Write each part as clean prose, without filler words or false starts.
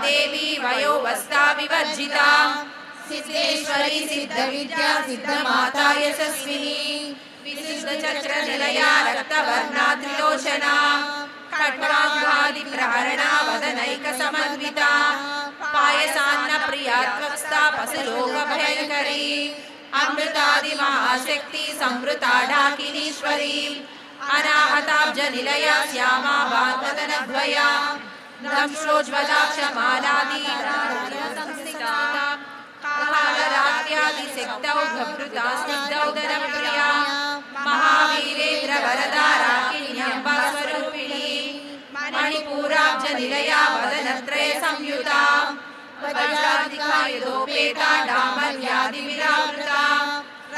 देवी वयोवस्था विवर्जिता सिद्धेश्वरी सिद्धविद्या सिद्धमाता यशस्विनी विशुद्धचक्रनिलया रक्तवर्णा त्रिलोचना खड्गादिप्रहरणा वदनैकसमन्विता पायसान्नप्रिया त्वक्स्था पशुलोकभयङ्करी अमृतादिमहाशक्ति संवृता डाकिनीश्वरी अनाहताब्जनिलया श्यामा वाग्वदनद्वया दंश्रोज्ज्वलाक्षमालादि संस्थिता कालरात्र्यादिशक्तौ घभृता स्निग्धौदरप्रिया महावीरेन्द्रवरदा राकिन्यम्बा स्वरूपिणी मणिपूराब्जनिलया वदनत्रय संयुता वज्राधिकायुधोपेता डामर्यादिविरावृता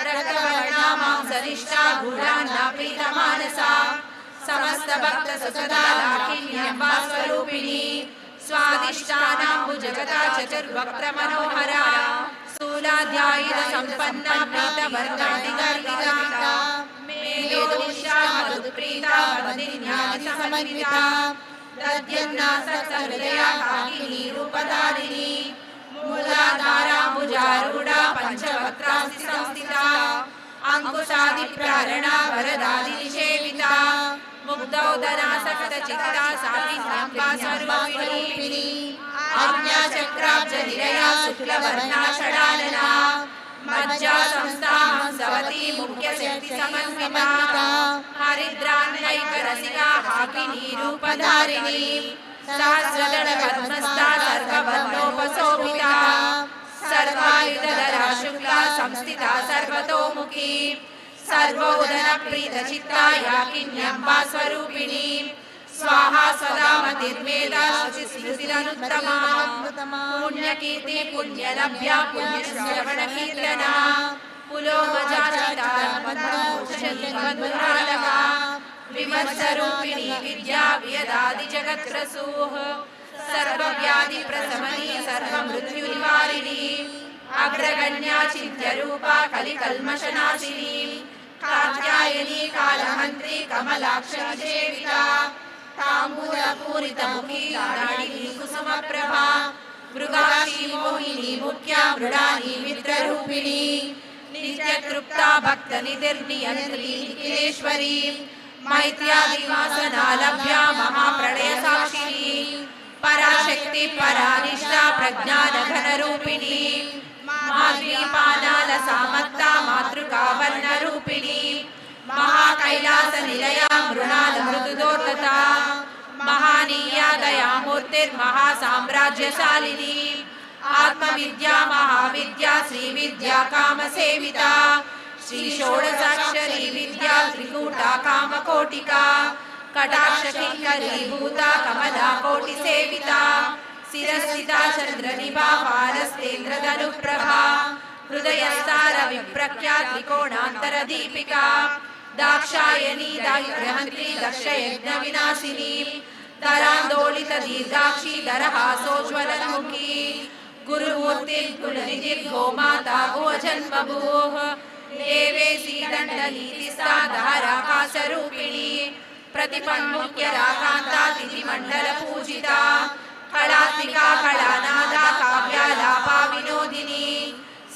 रक्तवर्णा मांसनिष्ठा गूढान्ना प्रीतमानसा समस्त भक्त सुखदा लाकिन्यम्बा स्वरूपिणी स्वादिष्टानाम्बुजगता चतुर्वक्त्र मनोहरा स्थूलाध्यायुध संपन्ना प्रीतवर्णादिगर्भिता मेघोदिष्टा मधुप्रीता वदिन्यादि समन्विता दद्यन्ना सत्सहृदया काकिनी रूपधारिणी मूलाधाराम्बुजारूढा पंचवक्त्रास्ति संस्थिता अंकुशादिप्रारणा वरदादिनिषेविता मुग्धौदना सकटचित्ता सात्विकाम्बा स्वरूपिणी आज्ञाचक्राब्जनिलया शुक्लवर्णा षडानना मज्जा संस्था हंसवती मुख्यशक्ति समन्विता हरिद्रान्नैकरसिका हाकिनी रूपधारिणी सहस्रदल पद्मस्था सर्ववर्णोपशोभिता सर्वायुधधरा शुक्ला संस्थिता सर्वतोमुखी सर्वोदनप्रीतचित्ता याकिन्यम्बा स्वरूपिणी स्वाहा सदा मतिर्मेधा शुचिस्मृतिरनुत्तमा पुण्यकीर्ति पुण्यलभ्या पुण्यश्रवणकीर्तना पुलोमजाचिता मधुरालका विमर्शरूपिणी विद्या वियदादिजगत्प्रसूः सर्वव्याधिप्रशमनी सर्वमृत्युनिवारिणी अग्रगण्या चिन्त्यरूपा कलिकल्मषनाशिनी कात्यायनी कालहन्त्री कमलाक्षसेविता ताम्बूलपूरितमुखी दाडिनी कुसुमप्रभा मृगाक्षी मोहिनी मुख्या मृडानी मित्ररूपिणी नित्यतृप्ता भक्तनिधिर्नियन्त्री निखिलेश्वरी मैत्र्यादिवासना लभ्या महाप्रलयसाक्षिणी पराशक्ति परानिष्ठा प्रज्ञानघनरूपिणी माद्वीपानालसामत्ता मातृका वर्णरूपिणी महाकैलासनिलया मृणालमृदुदोर्तता महानीया दयामूर्तिर्महासाम्राज्यशालिनी आत्मविद्या महाविद्या श्रीविद्या कामसेविता श्रीषोडशाक्षरी विद्या त्रिकूटा कामकोटिका कटाक्षकिङ्करीभूता कमला कोटिसेविता शिरस्थिता चन्द्रनिभा पारस्तेन्द्रधनुप्रभा हृदयस्तार विप्रख्या त्रिकोणान्तरदीपिका दाक्षायणी दायुग्रहन्त्री दक्षयज्ञविनाशिनी दरान्दोलित दीर्घाक्षी दरहासोज्ज्वलमुखी गुरुमूर्तिर्गुणनिधिर्गोमाता गोजन्मभूः देवेशी दण्डनीतिस्था धाराकाशरूपिणी प्रतिपन्मुख्यराकान्ता तिथिमण्डलपूजिता कलात्मिका कलानादा काव्यालापा विनोदिनी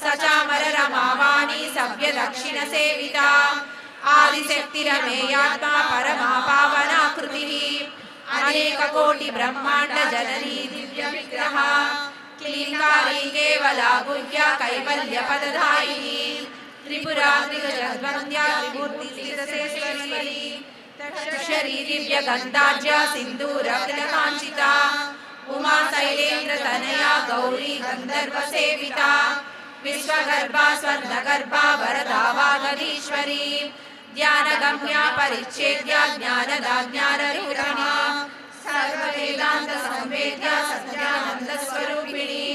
सचामर रमावाणी सव्यदक्षिणसेविता आदिशक्तिरमेयात्मा परमा पावनाकृतिः अनेककोटि ब्रह्माण्ड जननी दिव्यविग्रह क्लींकारी केवला गुह्या कैवल्यपदधायिनी त्रिपुरा त्रिजगद्वन्द्या त्रिमूर्तिस्थितसेश्वरी तक्षरी दिव्यगन्धाढ्या सिन्दूरतिलकाञ्चिता उमा शैलेन्द्रतनया गौरी गन्धर्वसेविता विश्वगर्भा स्वर्णगर्भा वरदा वागधीश्वरी ध्यानगम्या परिच्छेद्या ज्ञानदा ज्ञानरूपिणी सर्ववेदान्तसंवेद्या सत्यानन्दस्वरूपिणी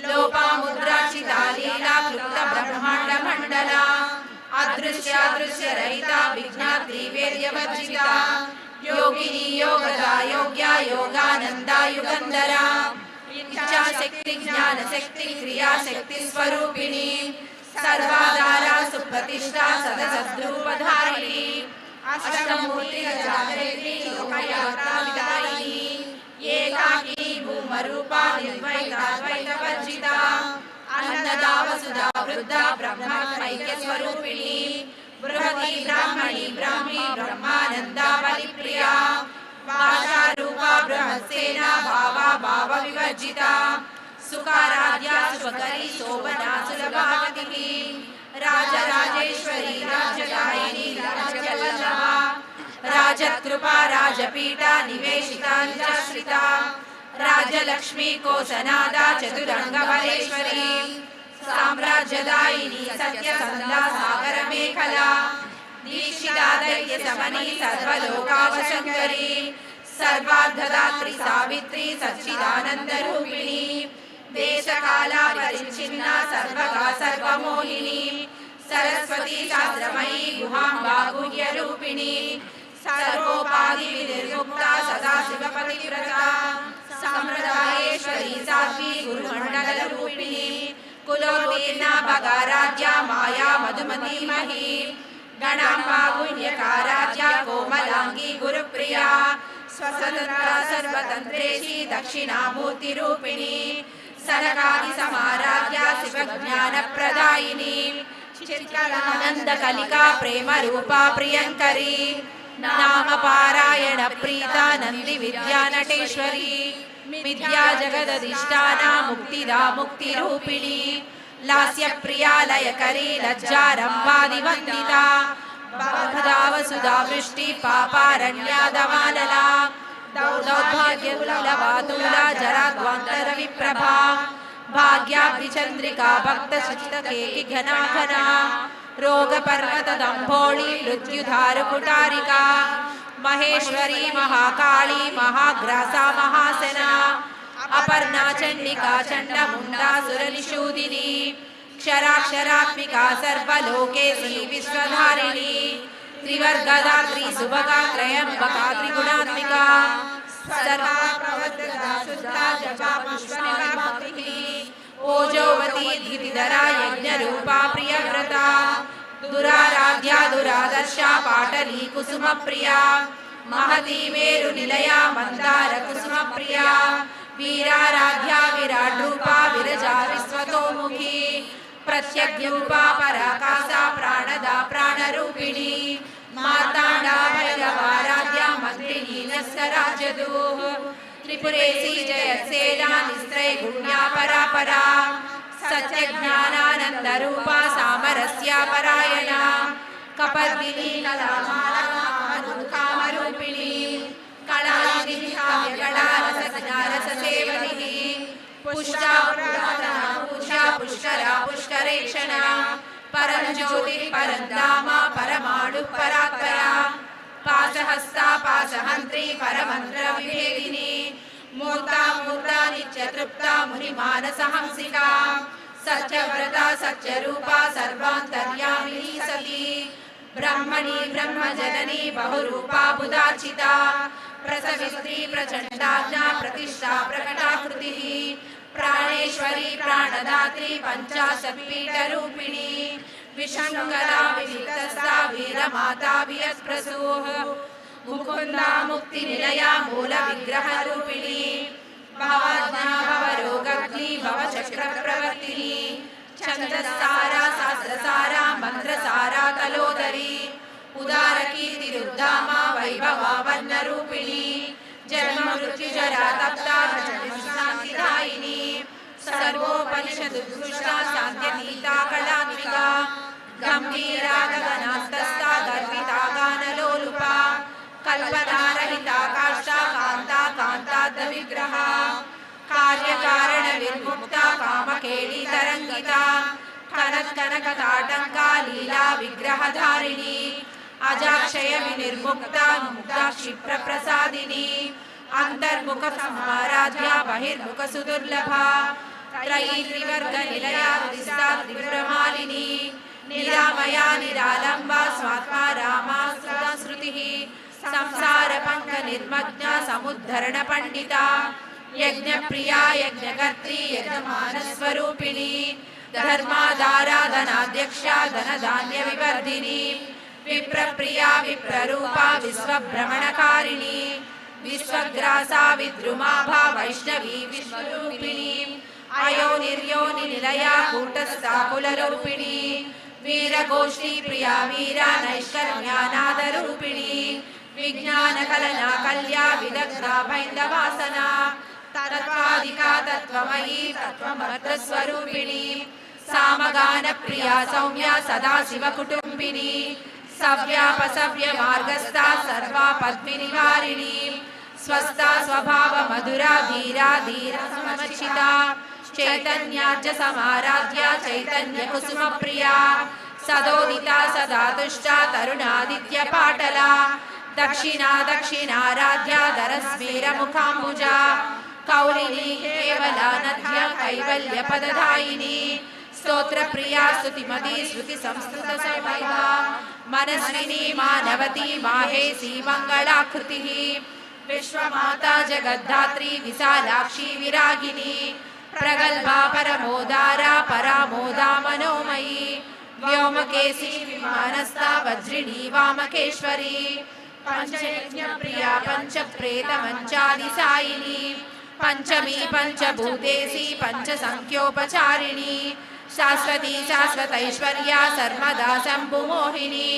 लोपामुद्राचिता लीला क्लुप्त ब्रह्माण्डमण्डला अदृश्यादृश्यरहिता विज्ञात्री वेद्यवर्जिता योगिनी योगदा योग्या योगानन्दा युगन्धरा इच्छाशक्ति ज्ञानशक्ति क्रियाशक्ति स्वरूपिणी सर्वाधारा सुप्रतिष्ठा सदसद्रूपधारिणी अष्टमूर्ति जागरित्री लोकयात्रा विदायिनी एकाकी निर्भूमरूपा निर्द्वैताद्वैतवर्जिता अन्नदा वसुधा वृद्धा ब्रह्मैक्यस्वरूपिणी बृहती ब्राह्मणी ब्राह्मी ब्रह्मानन्दा बलिप्रिया भाषारूपा बृहत्सेना भावा भावविवर्जिता सुकाराध्या स्वकरी शोभना सुलभावतिः राजराजेश्वरी राजदायिनी राजवल्लभा राजकृपा राजपीठा निवेशिता निजाश्रिता राजलक्ष्मी कोसनादा चतुरंगबलेश्वरी साम्राज्यदायिनी सत्यसन्धा सागरमेखला दीक्षिता दैत्यशमनी सर्वलोकावशङ्करी सर्वार्थदात्री सावित्री सच्चिदानन्दरूपिणी देशकाला परिच्छिन्ना सर्वगा सर्वमोहिनी सरस्वती शास्त्रमयी गुहाम्बा गुह्यरूपिणी सर्वोपाधि विनिर्मुक्ता सदाशिवपतिव्रता सम्प्रदायेश्वरी साध्वी गुरुमण्डलरूपिणी कुलोत्तीर्णा भगाराज्या माया मधुमतीमही गणाम्बा गुह्यकाराज्या कोमलांगी गुरुप्रिया स्वतन्त्रा सर्वतन्त्रेशी दक्षिणामूर्तिरूपिणी सनकादि समाराध्या शिवज्ञानप्रदायिनी चित्कलानन्दकलिका प्रेमरूपा प्रियङ्करी नाम पारायण प्रीता नन्दी विद्यानटेश्वरी विद्या जगदधिष्ठाना मुक्तिदा मुक्तिरूपिणी लास्यप्रिया लयकरी लज्जारम्भादिवन्दिता बाधा वसुधा वृष्टि पापारण्यादवालला दौर्भाग्यकुलवातुला जराद्वान्तरविप्रभा भाग्याब्धिचन्द्रिका भक्तचित्तकेकि घना घना रोगपर्वतदम्भोळी मृत्युधारुकुटारिका महेश्वरी महाकाली महाग्रासा महासेना अपर्णा चण्डिका चण्डमुण्डा सुरनिषूदिनी क्षराक्षरात्मिका सर्वलोकेशी विश्वधारिणी त्रिवर्गदात्री सुभगा त्रयम्बका त्रिगुणात्मिका सर्वा प्रवर्तका शुद्धा जपा पुष्पनिर्वापिनी ओजोवती धीतिधरा यज्ञरूपा प्रियव्रता दुराराध्या दुरादर्शा पाटली कुसुमप्रिया महती मेरुनिलया मन्दार कुसुमप्रिया वीराराध्या विराड्रूपा विरजा विश्वतोमुखी प्रत्यग्रूपा पराकाशा प्राणदा प्राणरूपिणी मार्ताण्डा भैरवाराध्या मन्त्रिणी नस्तराजदूः त्रिपुरेशी जयसेना निस्त्रय गुण्या परापरा सत्यज्ञानानन्दरूपा सामरस्या परायणा कपर्दिनी कामरूपिणी कलानिधि काव्यकला रससेवनिः पुष्टा पुरातना पूजा पुष्करा पुष्करेक्षणा परं ज्योतिः परं धामा परमाणु परात्परा पाशहस्ता पाशहन्त्री परमन्त्रविभेदिनी मूर्ता मूर्ता नित्यतृप्ता मुनिमानसहंसिका सत्यव्रता सत्यरूपा सर्वान्तर्यामिनी सती ब्रह्मणि ब्रह्मजननी बहुरूपा बुधार्चिता प्रसविस्त्री प्रचण्डाज्ञा प्रतिष्ठा प्रकटाकृतिः प्राणेश्वरी प्राणदात्री पञ्चाशत्पीठरूपिणी विशङ्करा विविक्तस्था वीरमाता वियत्प्रसूः मुकुन्दा मुक्तिनिलया मूलविग्रहरूपिणी भवाज्ञा भवरोगग्नी भवचक्रप्रवर्तिनी छन्दस्सारा शास्त्रसारा मन्त्रसारा तलोदरी उदारकीर्तिरुद्धामा वैभवा वर्णरूपिणी जन्ममृत्युजरा तप्ता शान्तिदायिनी सर्वोपनिषदुत्कृष्टा शान्त्यतीता कलात्मिका गम्भीरा गगनास्तस्ता गर्विता गानलोलुपा कल्पनारहिता काष्ठा कान्ता कान्ताद्विग्रहा कार्यकारणविर्मुक्ता कामकेली तरङ्गिता कनत्कनकताटङ्का लीला विग्रहधारिणी अजाक्षय विनिर्मुक्ता मुक्ता क्षिप्रप्रसादिनी अंतर्मुख समाराध्या बहिर्मुख सुदुर्लभा त्रयी त्रिवर्गनिलया त्रिस्ता त्रिपुरमालिनी निरामया निरालम्बा स्वात्मा रामा सदा श्रुतिः संसार पंक निर्मग्ना समुद्धरण पंडिता यज्ञप्रिया यज्ञकर्त्री यजमानस्वरूपिणी धर्मादाराधनाध्यक्षा धनधान्य विवर्धिनी विप्रप्रिया विप्ररूपा विश्वभ्रमणकारिणी विश्वग्रासा विद्रुमाभा वैष्णवी विश्वरूपिणी अयोनिर्योनिनिलया कूटस्था कुलरूपिणी वीरगोष्ठी प्रिया वीरा नैष्कर्म्यानादरूपिणी विज्ञानकलना कल्या विदग्धा भैन्दवासना तत्त्वाधिका तत्त्वमयी तत्त्वमर्थस्वरूपिणी सामगानप्रिया सौम्या सदाशिवकुटुम्बिनी सव्यापसव्य मार्गस्था सर्वा पद्मिनिवारिणी स्वस्था स्वभाव मधुरा धीरा धीरा समर्चिता चैतन्यार्ज समाराध्या चैतन्य कुसुम प्रिया सदोदिता सदा तुष्टा तरुणादित्य पाटला दक्षिणा दक्षिणाराध्या दरस्मेर मुखाम्बुजा कौलिनी केवला नद्या कैवल्य पददायिनी स्तोत्र प्रिया स्तुतिमती श्रुति संस्कृत सर्वैवा मनस्विनी मानवती माहेशी मंगलाकृतिः विश्वमाता जगद्धात्री विशालाक्षी विरागिनी प्रगल्भा परमोदारा परामोदा मनोमयी व्योमकेशी विमानस्था वज्रिणी वामकेश्वरी पंचयज्ञ प्रिया पंचप्रेत मंचादिसायिनी पंचमी पंचभूतेशी पंचसंख्योपचारिणी शाश्वती शाश्वतैश्वर्या सर्वदा शम्भुमोहिनी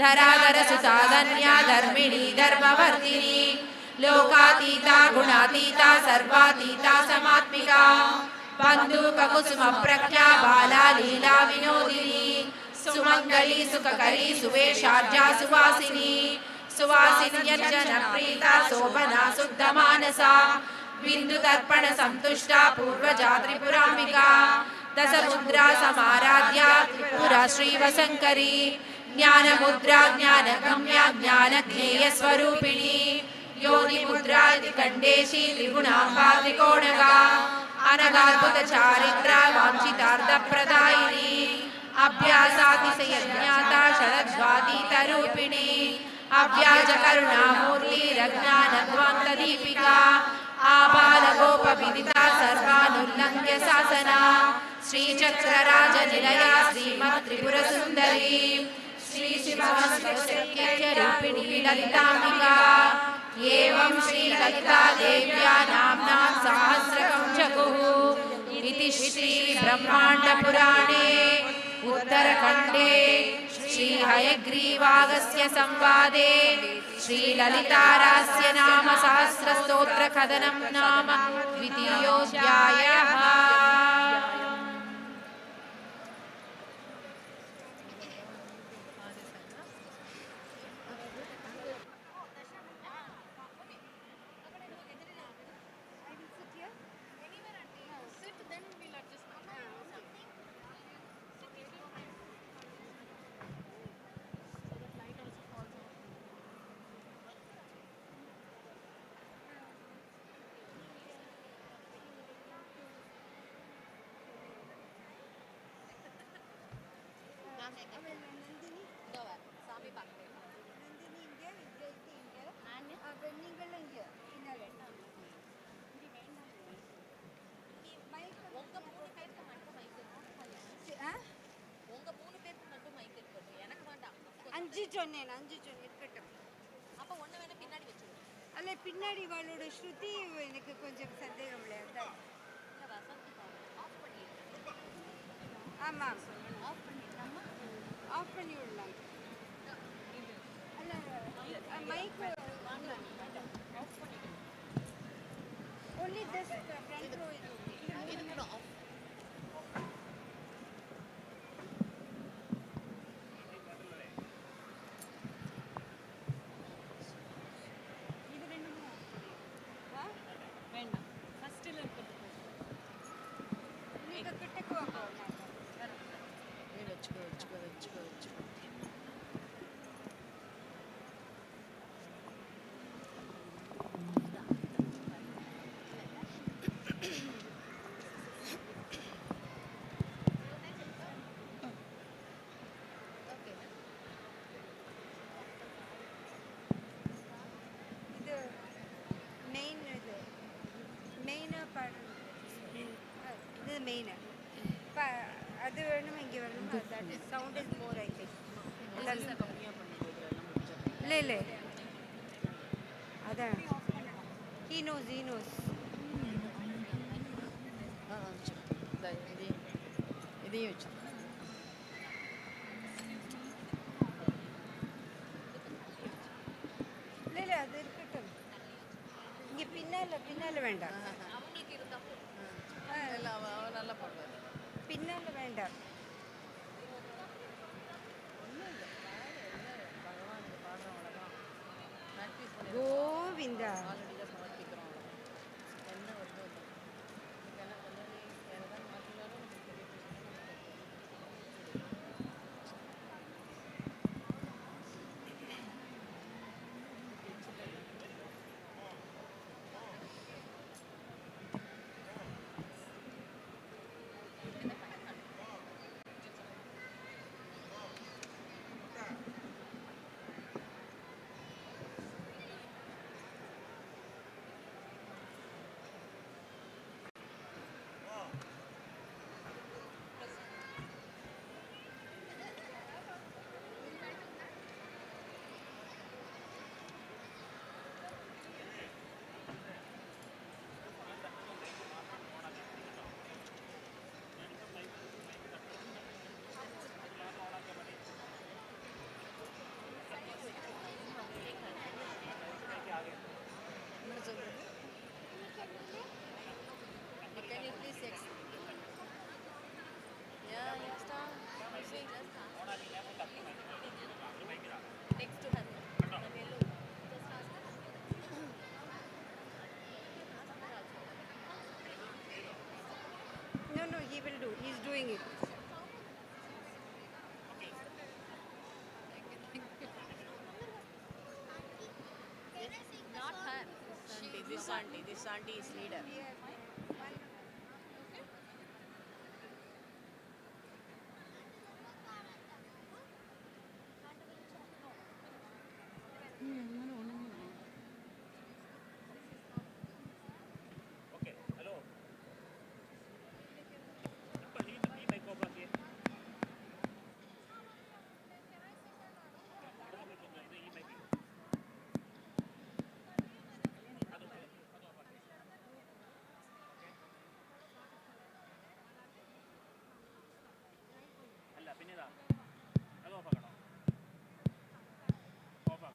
धराधर सुताधन्या धर्मिणी धर्मवर्तिनी लोकातीता गुणातीता सर्वातीता समात्मिका बन्धुककुसुम प्रख्या बाला लीला विनोदिनी सुमंगली सुखकरी सुवेशार्जा सुवासिनी सुवासिन्यर्जन प्रीता शोभना शुद्धमानसा बिन्दुतर्पण संतुष्टा पूर्वजा त्रिपुराम्बिका दशमुद्रा समाराध्या त्रिपुरा श्रीवशङ्करी ज्ञानमुद्रा ज्ञानगम्या ज्ञानज्ञेयस्वरूपिणी योनिमुद्रा त्रिकण्डेशी त्रिगुणाम्बा त्रिकोणगा अनगाद्भुतचारित्रा वाञ्छितार्थप्रदायिनी अभ्यासातिशयज्ञाता शरद्वातीतरूपिणी अव्याजकरुणामूर्तिरज्ञानध्वान्तदीपिका आबालगोपविदिता सर्वानुल्लङ्घ्य शासना श्रीचक्रराजनिलया श्रीमत्त्रिपुरसुन्दरी श्रीशिवशक्त्यरूपिणी ललिताम्बिका एवं श्रीललिता देव्या नाम्ना सहस्रकं जगुः इति श्रीब्रह्माण्डपुराणे उत्तरखण्डे श्रीहयग्रीवागस्य संवादे श्रीललितारास्य नाम सहस्रस्तोत्रकथनं नाम द्वितीयोऽध्यायः। அஞ்சு சொன்னேன் இருக்கட்டும். அப்போ ஒன்று வேணா பின்னாடி வச்சுருவோம். அல்ல பின்னாடி இவளோட ஸ்ருதி எனக்கு கொஞ்சம் சந்தேகம் இல்லை. ஆமாம் ஆஃப் பண்ணி விடலாம். அல்ல mic only this front row is okay. Main இப்போ அது வேணும் இங்கே வேணும். That is sound is more I think. இல்லை அதான் He knows, he knows. ఇది వచ్చు இல்லை இல்லை அது இருக்கட்டும். இங்கே பின்னால் வேண்டாம். அவங்களுக்கு இருந்தா இல்லை அவ நல்லா பாடுவார் பின்னால் வேண்டாம். ஒன்றும் இல்லை பகவானுக்கு பாடுறோம் அவ்வளோதான் ப்ராக்டிஸ் பண்ணி கோவிந்தா. ஆல்ரெடி தான் சமர்ப்பிக்கிறோம் அவ்வளோதான் என்ன வருதோ இல்லை என்ன கல்யாணி வேறு ஏதாவது மாற்றினாலும் நமக்கு பெரிய என்ன சொல்கிறது Can you please Yeah, start. next to her. No, he will do. He's doing it. Not her. This auntie is leader. Okay, hello. ഈ മൈക്ക് ഓഫ് ആക്കിയേ. ഈ മൈക്ക് അല്ല പിന്നെ ഇതാ അത് ഓഫ് ആക്കണോ? ഓഫ് ആക്കാം.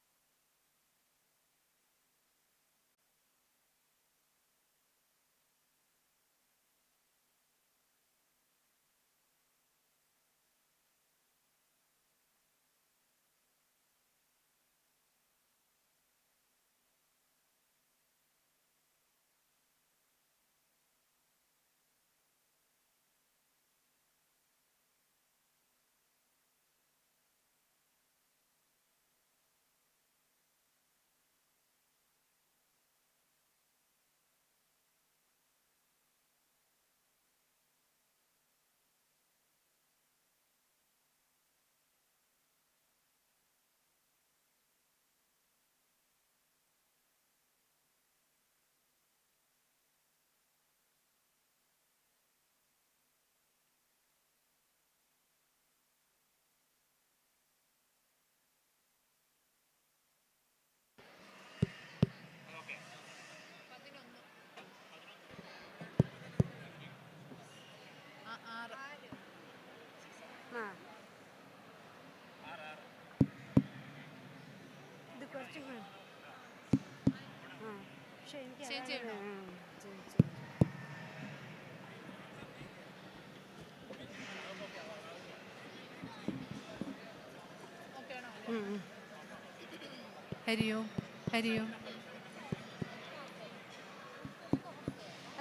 ഓക്കെ ആ ഇത് കുറച്ചും കൂടെ. ആ പക്ഷെ എനിക്ക് Change ചെയ്യണോ? ചേഞ്ച് ഹരി ഓം ഹരി ഓം.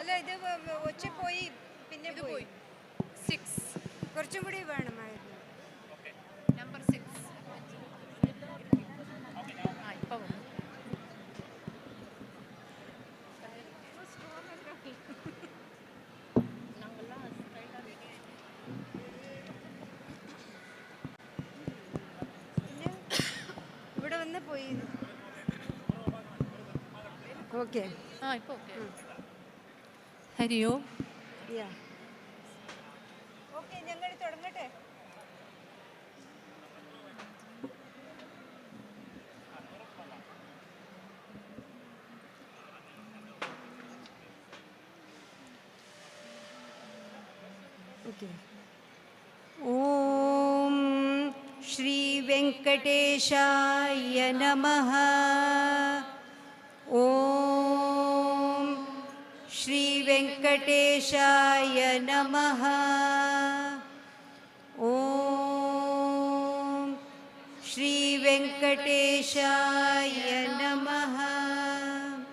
അല്ല ഇത് ഒച്ച പോയി പിന്നെ ഇത് പോയി പോയി 6 കുറച്ചും കൂടി വേണമായിരുന്നു. നമ്പർ 6 ആ ഇപ്പൊ വന്നു. പിന്നെ ഇവിടെ വന്ന് പോയി. ഓക്കെ ആ ഇപ്പൊ ഓക്കെ. ഹരി ഓം. യാ ഓക്കെ ഞങ്ങൾ തുടങ്ങട്ടെ. Okay. Om Shri Venkateshaya Namaha. Om Shri Venkateshaya Namaha. Om Shri Venkateshaya Namaha.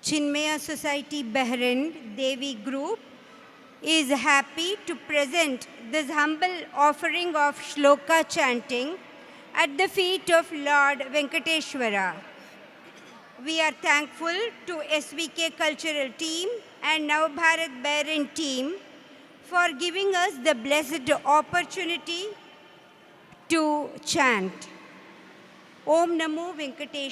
Chinmaya Society Bahrain Devi Group is happy to present this humble offering of shloka chanting at the feet of Lord Venkateshwara. We are thankful to SVK Cultural Team and Navbharat Bahrain team for giving us the blessed opportunity to chant. Om Namo Venkateshwara.